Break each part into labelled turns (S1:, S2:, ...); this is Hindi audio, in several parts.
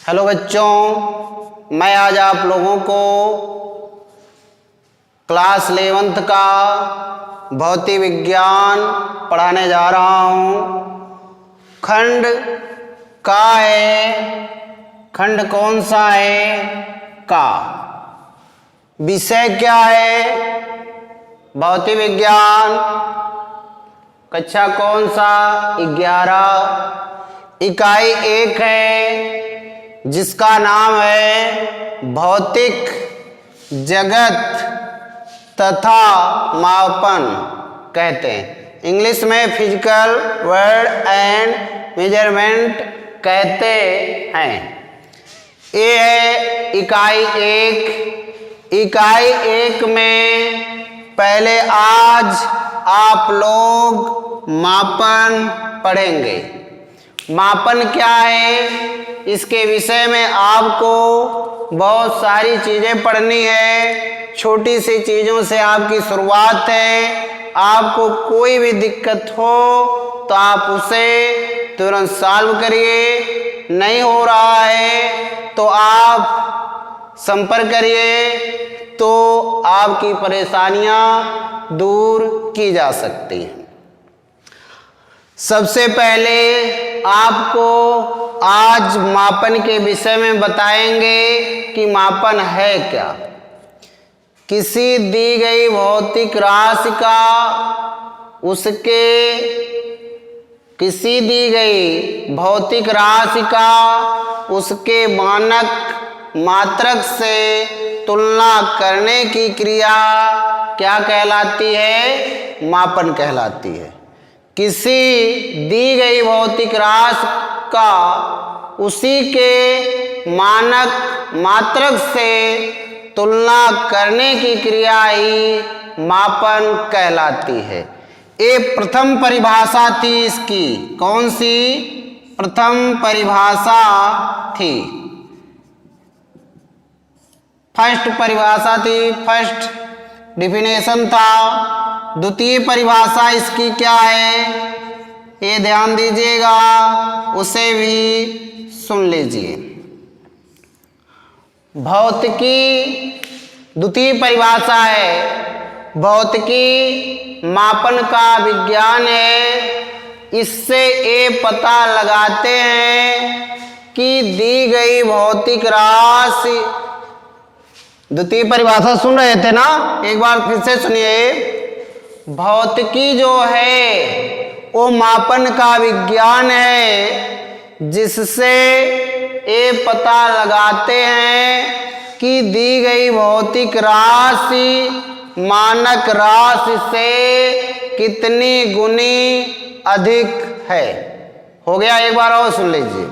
S1: हेलो बच्चों, मैं आज आप लोगों को क्लास 11th का भौतिक विज्ञान पढ़ाने जा रहा हूँ। खंड का है, खंड कौन सा है? का। विषय क्या है? भौतिक विज्ञान। कक्षा कौन सा? 11। इकाई 1 है जिसका नाम है भौतिक जगत तथा मापन कहते हैं। इंग्लिश में फिजिकल वर्ड एंड मेजरमेंट कहते हैं। ये है इकाई 1। इकाई 1 में पहले आज आप लोग मापन पढ़ेंगे। मापन क्या है, इसके विषय में आपको बहुत सारी चीज़ें पढ़नी है। छोटी सी चीज़ों से आपकी शुरुआत है। आपको कोई भी दिक्कत हो तो आप उसे तुरंत सॉल्व करिए। नहीं हो रहा है तो आप संपर्क करिए, तो आपकी परेशानियां दूर की जा सकती हैं। सबसे पहले आपको आज मापन के विषय में बताएंगे कि मापन है क्या। किसी दी गई भौतिक राशि का उसके मानक मात्रक से तुलना करने की क्रिया क्या कहलाती है? मापन कहलाती है। किसी दी गई भौतिक राशि का उसी के मानक मात्रक से तुलना करने की क्रिया ही मापन कहलाती है। ये प्रथम परिभाषा थी इसकी। कौन सी प्रथम परिभाषा थी? फर्स्ट परिभाषा थी, फर्स्ट डिफिनेशन था। द्वितीय परिभाषा इसकी क्या है, ये ध्यान दीजिएगा, उसे भी सुन लीजिए। भौतिकी द्वितीय परिभाषा है, भौतिकी मापन का विज्ञान है। इससे ये पता लगाते हैं कि दी गई भौतिक राशि। द्वितीय परिभाषा सुन रहे थे ना? एक बार फिर से सुनिए। भौतिकी जो है वो मापन का विज्ञान है, जिससे ये पता लगाते हैं कि दी गई भौतिक राशि मानक राशि से कितनी गुनी अधिक है। हो गया? एक बार और सुन लीजिए।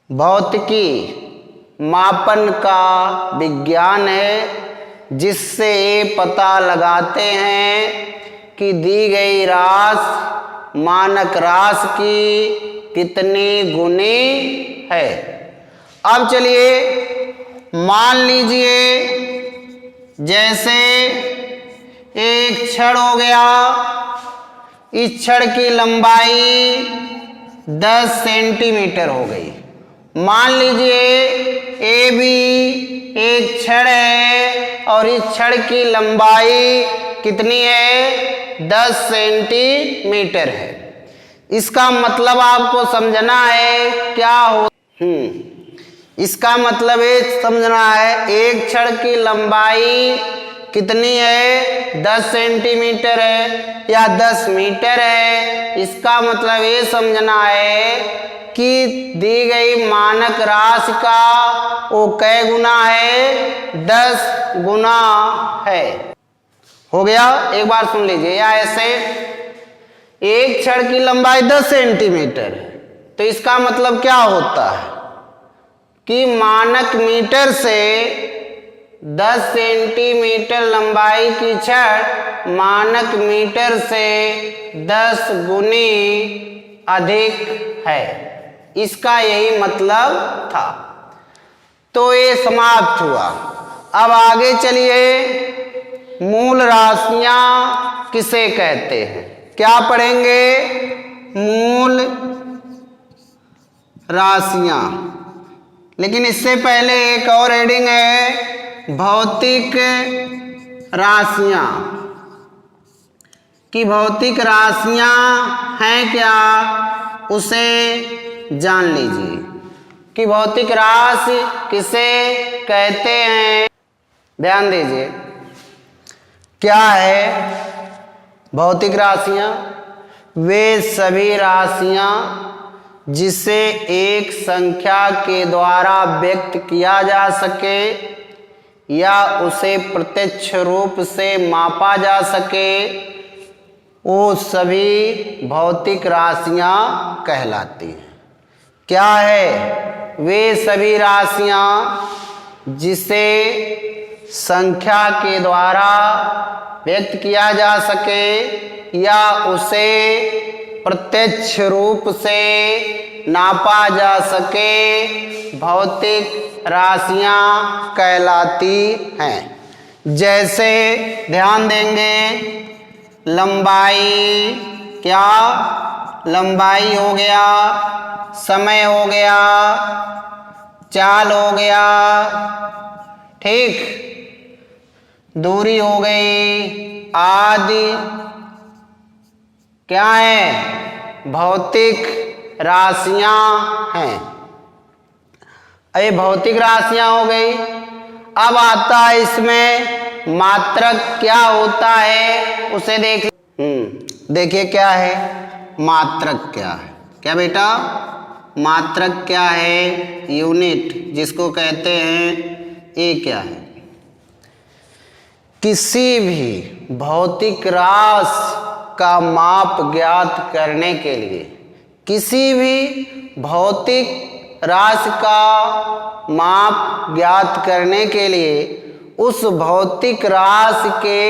S1: भौतिकी मापन का विज्ञान है, जिससे ये पता लगाते हैं कि दी गई राशि मानक राशि की कितनी गुनी है। अब चलिए मान लीजिए, जैसे एक छड़ हो गया। इस छड़ की लंबाई 10 सेंटीमीटर हो गई। मान लीजिए ये भी एक छड़ है और इस छड़ की लंबाई कितनी है? 10 सेंटीमीटर है। इसका मतलब आपको समझना है क्या हो। इसका मतलब ये समझना है, एक छड़ की लंबाई कितनी है? 10 सेंटीमीटर है या 10 मीटर है। इसका मतलब ये समझना है कि दी गई मानक राशि का वो कै गुना है? 10 गुना है। हो गया? एक बार सुन लीजिए। या ऐसे एक छड़ की लंबाई 10 सेंटीमीटर है, तो इसका मतलब क्या होता है कि मानक मीटर से 10 सेंटीमीटर लंबाई की छड़ मानक मीटर से 10 गुनी अधिक है। इसका यही मतलब था। तो ये समाप्त हुआ। अब आगे चलिए, मूल राशियां किसे कहते हैं? क्या पढ़ेंगे? मूल राशियां। लेकिन इससे पहले एक और हेडिंग है भौतिक राशियां, कि भौतिक राशियां हैं क्या, उसे जान लीजिए कि भौतिक राशि किसे कहते हैं। ध्यान दीजिए क्या है भौतिक राशियां। वे सभी राशियां जिसे एक संख्या के द्वारा व्यक्त किया जा सके या उसे प्रत्यक्ष रूप से मापा जा सके, वो सभी भौतिक राशियां कहलाती हैं। क्या है वे सभी राशियां जिसे संख्या के द्वारा व्यक्त किया जा सके या उसे प्रत्यक्ष रूप से नापा जा सके, भौतिक राशियां कहलाती हैं। जैसे ध्यान देंगे, लंबाई, क्या लंबाई हो गया, समय हो गया, चाल हो गया, ठीक, दूरी हो गई आदि, क्या है भौतिक राशियां हैं। ये भौतिक राशियां हो गई। अब आता है इसमें मात्रक क्या होता है, उसे देख। देखिए क्या है मात्रक, क्या है, क्या बेटा मात्रक क्या है, यूनिट जिसको कहते हैं, ये क्या है। किसी भी भौतिक राशि का माप ज्ञात करने के लिए, किसी भी भौतिक राशि का माप ज्ञात करने के लिए उस भौतिक राशि के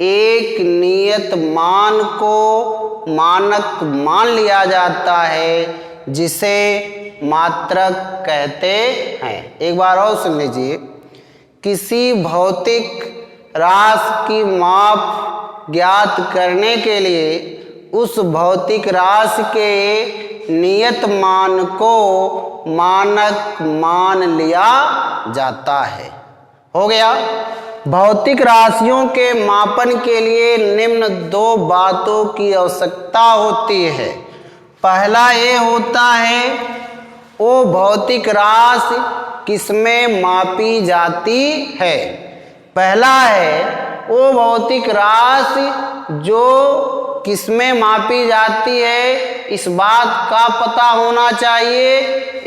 S1: एक नियत मान को मानक मान लिया जाता है, जिसे मात्रक कहते हैं। एक बार और सुन लीजिए, किसी भौतिक राशि की माप ज्ञात करने के लिए उस भौतिक राशि के नियत मान को मानक मान लिया जाता है। हो गया। भौतिक राशियों के मापन के लिए निम्न दो बातों की आवश्यकता होती है। पहला ये होता है वो भौतिक राशि किसमें मापी जाती है। पहला है वो भौतिक राशि जो किसमें मापी जाती है, इस बात का पता होना चाहिए।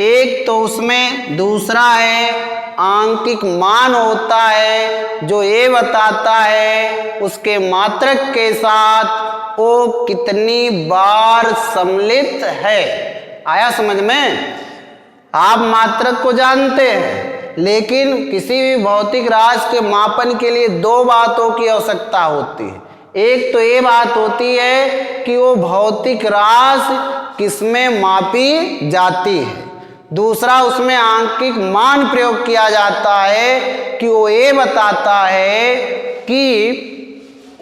S1: एक तो उसमें दूसरा है आंकिक मान होता है, जो ये बताता है उसके मात्रक के साथ वो कितनी बार सम्मिलित है। आया समझ में? आप मात्रक को जानते हैं, लेकिन किसी भी भौतिक राशि के मापन के लिए दो बातों की आवश्यकता होती है। एक तो ये बात होती है कि वो भौतिक राशि किसमें मापी जाती है, दूसरा उसमें आंकिक मान प्रयोग किया जाता है कि वो ये बताता है कि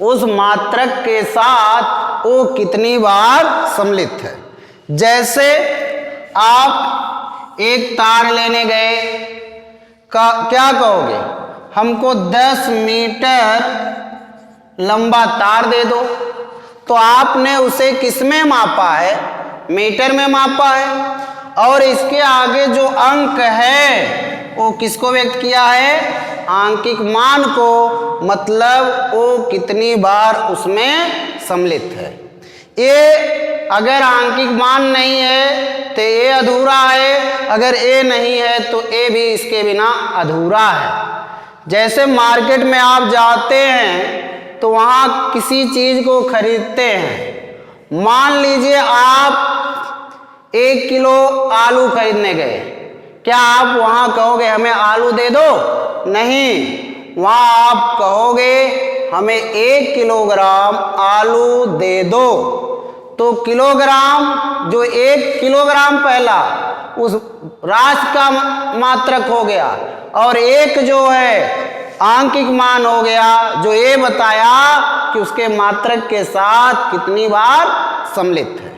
S1: उस मात्रक के साथ वो कितनी बार सम्मिलित है। जैसे आप एक तार लेने गए, क्या कहोगे, हमको 10 मीटर लंबा तार दे दो। तो आपने उसे किसमें मापा है, मीटर में मापा है, और इसके आगे जो अंक है वो किसको व्यक्त किया है, आंकिक मान को, मतलब वो कितनी बार उसमें सम्मिलित है। ये अगर आंकिक मान नहीं है तो ये अधूरा है, अगर ए नहीं है तो ए भी इसके बिना अधूरा है। जैसे मार्केट में आप जाते हैं तो वहाँ किसी चीज़ को खरीदते हैं, मान लीजिए आप 1 किलो आलू खरीदने गए, क्या आप वहाँ कहोगे हमें आलू दे दो? नहीं, वहाँ आप कहोगे हमें 1 किलोग्राम आलू दे दो। तो किलोग्राम, जो 1 किलोग्राम पहला उस राशि का मात्रक हो गया, और एक जो है आंकिक मान हो गया, जो ये बताया कि उसके मात्रक के साथ कितनी बार सम्मिलित है।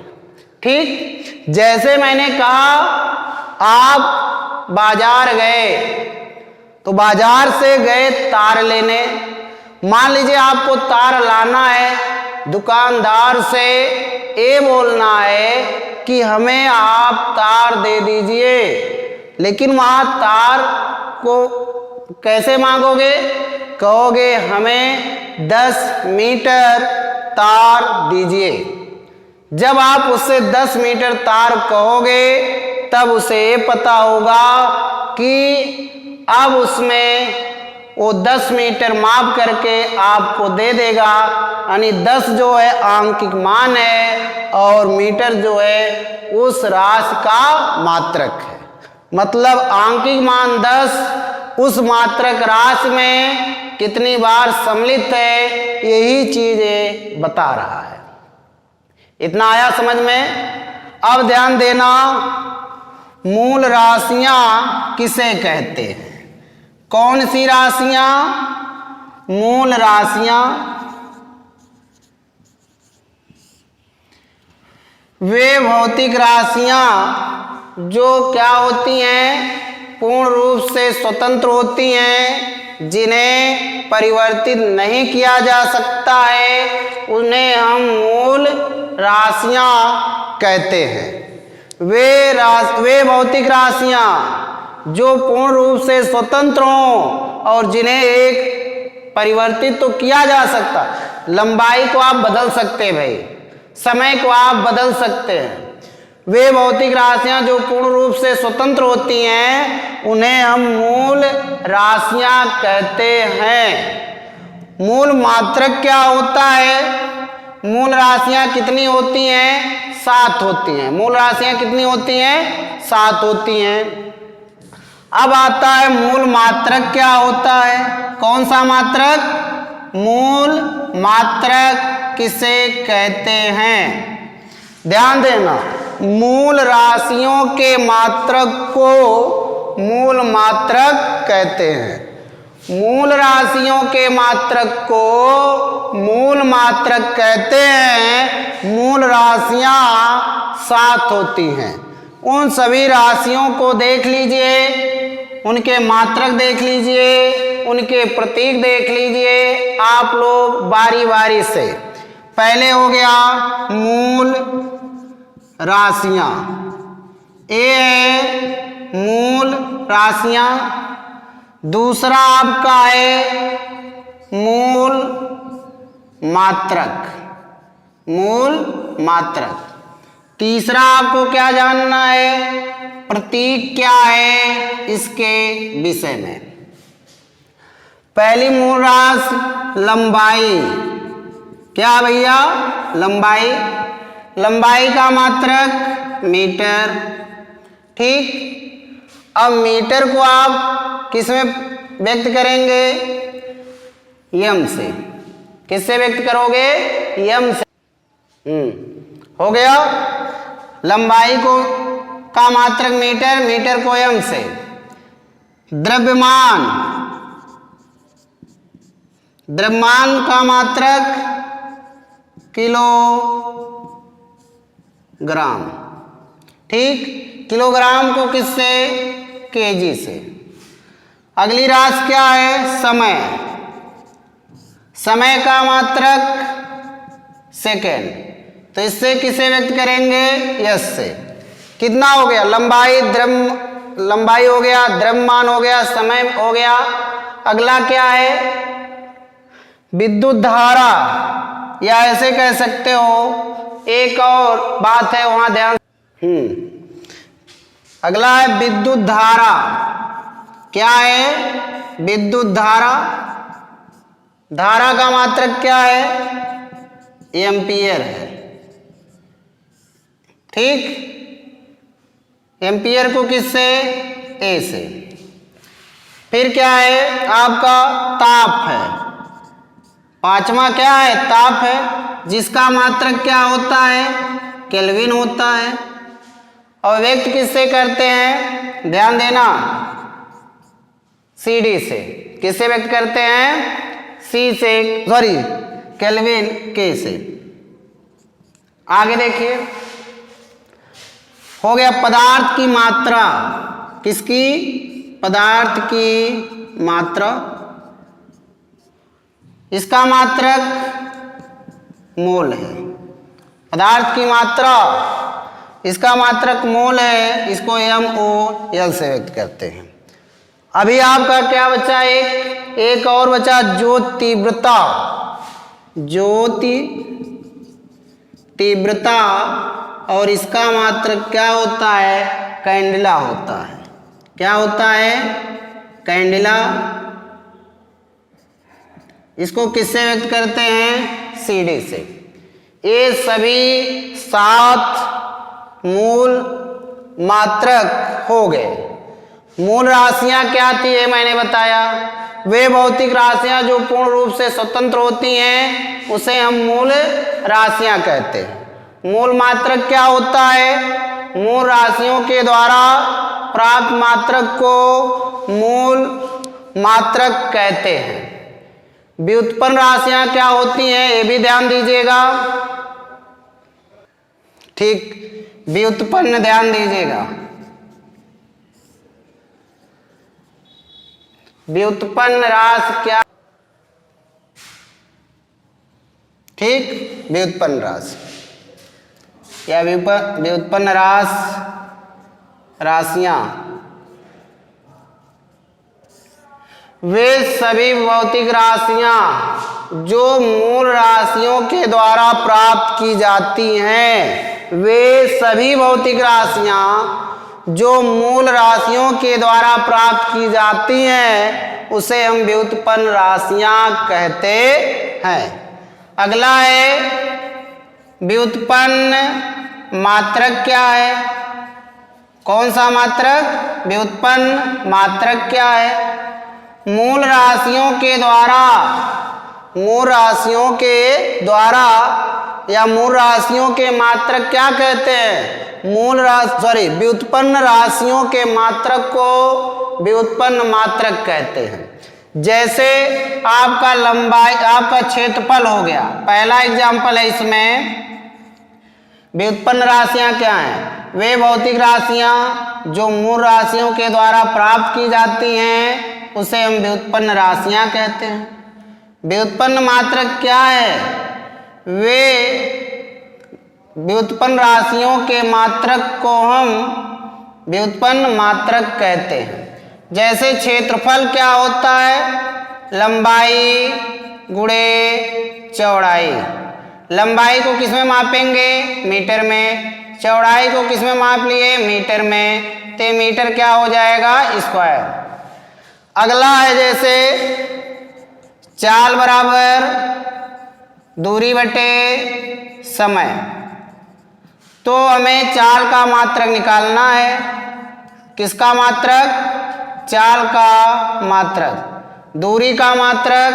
S1: ठीक, जैसे मैंने कहा आप बाजार गए, तो बाजार से गए तार लेने। मान लीजिए आपको तार लाना है, दुकानदार से ये बोलना है कि हमें आप तार दे दीजिए, लेकिन वहाँ तार को कैसे मांगोगे? कहोगे हमें 10 मीटर तार दीजिए। जब आप उससे 10 मीटर तार कहोगे तब उसे ये पता होगा कि अब उसमें वो 10 मीटर माप करके आपको दे देगा। यानी 10 जो है आंकिक मान है और मीटर जो है उस राशि का मात्रक है। मतलब आंकिक मान 10 उस मात्रक राशि में कितनी बार सम्मिलित है, यही चीजें बता रहा है। इतना आया समझ में? अब ध्यान देना, मूल राशियां किसे कहते हैं? कौन सी राशियां? मूल राशियां वे भौतिक राशियां जो क्या होती हैं? पूर्ण रूप से स्वतंत्र होती हैं, जिन्हें परिवर्तित नहीं किया जा सकता है, उन्हें हम मूल राशियां कहते हैं। वे भौतिक राशियां जो पूर्ण रूप से स्वतंत्र हों और जिन्हें एक परिवर्तित तो किया जा सकता, लंबाई को आप बदल सकते हैं भाई, समय को आप बदल सकते हैं। वे भौतिक राशियां जो पूर्ण रूप से स्वतंत्र होती हैं, उन्हें हम मूल राशियां कहते हैं। मूल मात्रक क्या होता है? मूल राशियां कितनी होती हैं? 7 होती हैं। मूल राशियां कितनी होती हैं? 7 होती हैं। अब आता है मूल मात्रक क्या होता है? कौन सा मात्रक? मूल मात्रक किसे कहते हैं? ध्यान देना, मूल राशियों के मात्रक को मूल मात्रक कहते हैं। मूल राशियों के मात्रक को मूल मात्रक कहते हैं। मूल राशियां 7 होती हैं। उन सभी राशियों को देख लीजिए, उनके मात्रक देख लीजिए, उनके प्रतीक देख लीजिए आप लोग बारी बारी से। पहले हो गया मूल राशियां, ये है मूल राशियां। दूसरा आपका है मूल मात्रक, मूल मात्रक। तीसरा आपको क्या जानना है? प्रतीक क्या है इसके विषय में। पहली मूल राशि लंबाई, क्या भैया? लंबाई। लंबाई का मात्रक मीटर। ठीक, अब मीटर को आप किस में व्यक्त करेंगे? यम से। किससे व्यक्त करोगे? यम से। हो गया। लंबाई को का मात्रक मीटर, मीटर को यम से। द्रव्यमान, द्रव्यमान का मात्रक किलोग्राम। ठीक, किलोग्राम को किससे? केजी से। अगली राशि क्या है? समय। समय का मात्रक सेकेंड, तो इससे किसे व्यक्त करेंगे? यस से। कितना हो गया? लंबाई, लंबाई हो गया, द्रव्यमान हो गया, समय हो गया। अगला क्या है? विद्युत धारा, या ऐसे कह सकते हो, एक और बात है वहां ध्यान। अगला है विद्युत धारा। क्या है? विद्युत धारा। धारा का मात्रक क्या है? एम्पियर है। ठीक, एम्पियर को किससे? ए से। फिर क्या है? आपका ताप है। पांचवा क्या है? ताप है, जिसका मात्रक क्या होता है? केल्विन होता है। और व्यक्त किससे करते हैं? ध्यान देना, सीडी से। किससे व्यक्त करते हैं? सी से, सॉरी केल्विन के से। आगे देखिए, हो गया पदार्थ की मात्रा, किसकी? पदार्थ की मात्रा, इसका मात्रक मोल है। पदार्थ की मात्रा, इसका मात्रक मोल है, इसको MOL से व्यक्त करते हैं। अभी आपका क्या बचा? एक और बचा, ज्योति तीव्रता। ज्योति तीव्रता, और इसका मात्रक क्या होता है? कैंडेला होता है। क्या होता है? कैंडेला। इसको किससे व्यक्त करते हैं? CD से। ये सभी 7 मूल मात्रक हो गए। मूल राशियां क्या थी ये मैंने बताया। वे भौतिक राशियां जो पूर्ण रूप से स्वतंत्र होती हैं उसे हम मूल राशियां कहते हैं। मूल मात्रक क्या होता है? मूल राशियों के द्वारा प्राप्त मात्रक को मूल मात्रक कहते हैं। व्युत्पन्न राशियां क्या होती हैं ये भी ध्यान दीजिएगा। ठीक, व्युत्पन्न ध्यान दीजिएगा। व्युत्पन्न राशि क्या? ठीक, व्युत्पन्न राशि या व्युत्पन्न राशियां वे सभी भौतिक राशियां जो मूल राशियों के द्वारा प्राप्त की जाती हैं। वे सभी भौतिक राशियां जो मूल राशियों के द्वारा प्राप्त की जाती हैं उसे हम व्युत्पन्न राशियां कहते हैं। अगला है व्युत्पन्न मात्रक क्या है? कौन सा मात्रक? व्युत्पन्न मात्रक क्या है? मूल राशियों के द्वारा, मूल राशियों के द्वारा या मूल राशियों के मात्रक क्या कहते हैं? व्युत्पन्न राशियों के मात्रक को व्युत्पन्न मात्रक कहते हैं। जैसे आपका लंबाई, आपका क्षेत्रफल हो गया, पहला एग्जाम्पल है इसमें। व्युत्पन्न राशियां क्या हैं? वे भौतिक राशियां जो मूल राशियों के द्वारा प्राप्त की जाती हैं उसे हम व्युत्पन्न राशियां कहते हैं। व्युत्पन्न मात्रक क्या है? वे व्युत्पन्न राशियों के मात्रक को हम व्युत्पन्न मात्रक कहते हैं। जैसे क्षेत्रफल क्या होता है? लंबाई गुणे चौड़ाई। लंबाई को किस में मापेंगे? मीटर में। चौड़ाई को किस में माप लिए? मीटर में। तो मीटर क्या हो जाएगा? स्क्वायर। अगला है जैसे चाल बराबर दूरी बटे समय। तो हमें चाल का मात्रक निकालना है। किसका मात्रक? चाल का मात्रक। दूरी का मात्रक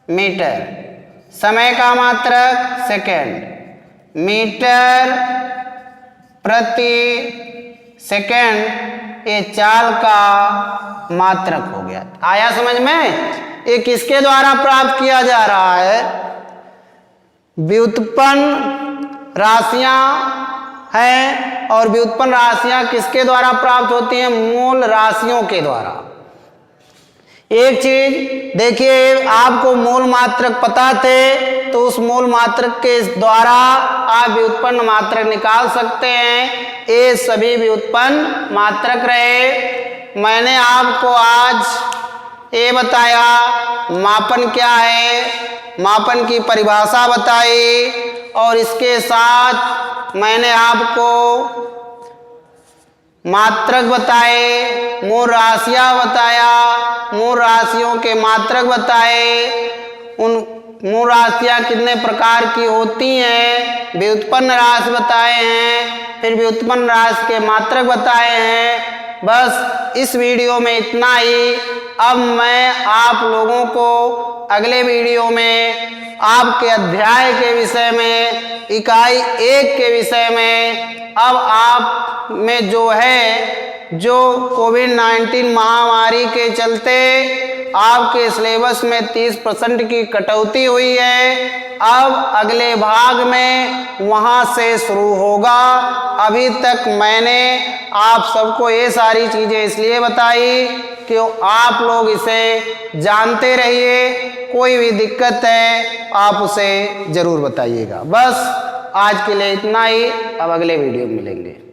S1: मीटर, समय का मात्रक सेकेंड। मीटर प्रति सेकेंड ये चाल का मात्रक हो गया। आया समझ में? ये किसके द्वारा प्राप्त किया जा रहा है? व्युत्पन्न राशियां हैं, और व्युत्पन्न राशियां किसके द्वारा प्राप्त होती हैं? मूल राशियों के द्वारा। एक चीज देखिए, आपको मूल मात्रक पता थे तो उस मूल मात्रक के द्वारा आप व्युत्पन्न मात्रक निकाल सकते हैं। ये सभी व्युत्पन्न मात्रक रहे। मैंने आपको आज ये बताया मापन क्या है, मापन की परिभाषा बताई, और इसके साथ मैंने आपको मात्रक बताए, मूल राशियां बताया, मूल राशियों के मात्रक बताए, उन मूल राशियां कितने प्रकार की होती हैं, व्युत्पन्न राशि बताए हैं, फिर व्युत्पन्न राशि के मात्रक बताए हैं। बस इस वीडियो में इतना ही। अब मैं आप लोगों को अगले वीडियो में आपके अध्याय के विषय में, इकाई 1 के विषय में, अब आप में जो है, जो कोविड-19 महामारी के चलते आपके सिलेबस में 30% की कटौती हुई है। अब अगले भाग में वहां से शुरू होगा। अभी तक मैंने आप सबको ये सारी चीजें इसलिए बताई कि आप लोग इसे जानते रहिए। कोई भी दिक्कत है आप उसे जरूर बताइएगा। बस आज के लिए इतना ही, अब अगले वीडियो में मिलेंगे।